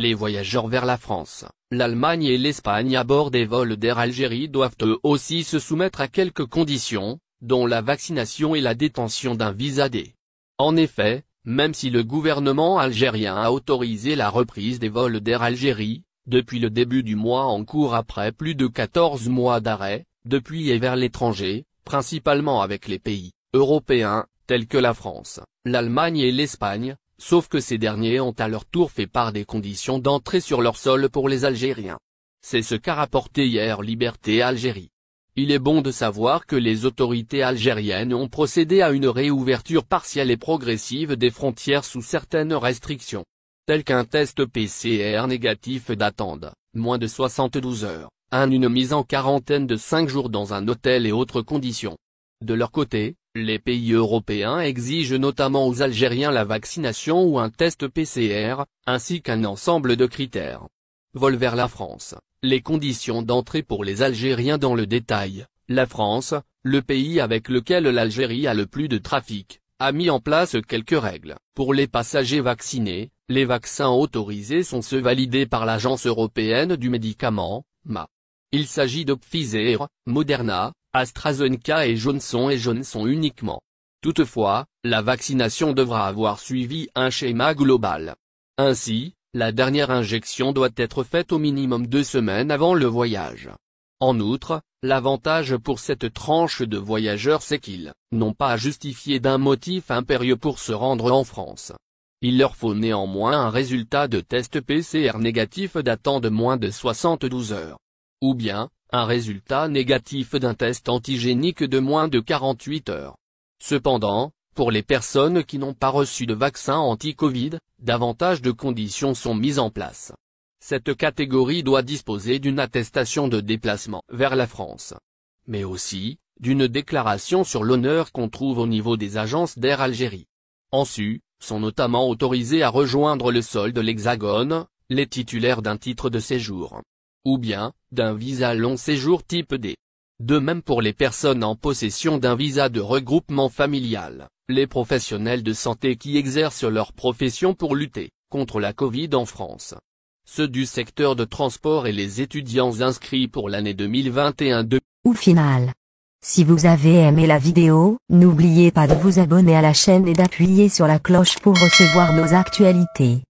les voyageurs vers la France, l'Allemagne et l'Espagne à bord des vols d'Air Algérie doivent eux aussi se soumettre à quelques conditions, dont la vaccination et la détention d'un visa D. En effet, même si le gouvernement algérien a autorisé la reprise des vols d'Air Algérie, depuis le début du mois en cours après plus de 14 mois d'arrêt, depuis et vers l'étranger, principalement avec les pays européens, tels que la France, l'Allemagne et l'Espagne, sauf que ces derniers ont à leur tour fait part des conditions d'entrée sur leur sol pour les Algériens. C'est ce qu'a rapporté hier Liberté Algérie. Il est bon de savoir que les autorités algériennes ont procédé à une réouverture partielle et progressive des frontières sous certaines restrictions, telles qu'un test PCR négatif datant de moins de 72 heures, une mise en quarantaine de 5 jours dans un hôtel et autres conditions. De leur côté, les pays européens exigent notamment aux Algériens la vaccination ou un test PCR, ainsi qu'un ensemble de critères. Vol vers la France. Les conditions d'entrée pour les Algériens dans le détail. La France, le pays avec lequel l'Algérie a le plus de trafic, a mis en place quelques règles. Pour les passagers vaccinés, les vaccins autorisés sont ceux validés par l'Agence européenne du médicament, EMA. Il s'agit de Pfizer, Moderna, AstraZeneca et Johnson & Johnson uniquement. Toutefois, la vaccination devra avoir suivi un schéma global. Ainsi, la dernière injection doit être faite au minimum 2 semaines avant le voyage. En outre, l'avantage pour cette tranche de voyageurs c'est qu'ils n'ont pas à justifier d'un motif impérieux pour se rendre en France. Il leur faut néanmoins un résultat de test PCR négatif datant de moins de 72 heures. Ou bien, un résultat négatif d'un test antigénique de moins de 48 heures. Cependant, pour les personnes qui n'ont pas reçu de vaccin anti-Covid, davantage de conditions sont mises en place. Cette catégorie doit disposer d'une attestation de déplacement vers la France, mais aussi d'une déclaration sur l'honneur qu'on trouve au niveau des agences d'Air Algérie. En sus, sont notamment autorisés à rejoindre le sol de l'Hexagone, les titulaires d'un titre de séjour, ou bien, d'un visa long séjour type D. De même pour les personnes en possession d'un visa de regroupement familial, les professionnels de santé qui exercent leur profession pour lutter contre la Covid en France, ceux du secteur de transport et les étudiants inscrits pour l'année 2021. Au final, si vous avez aimé la vidéo, n'oubliez pas de vous abonner à la chaîne et d'appuyer sur la cloche pour recevoir nos actualités.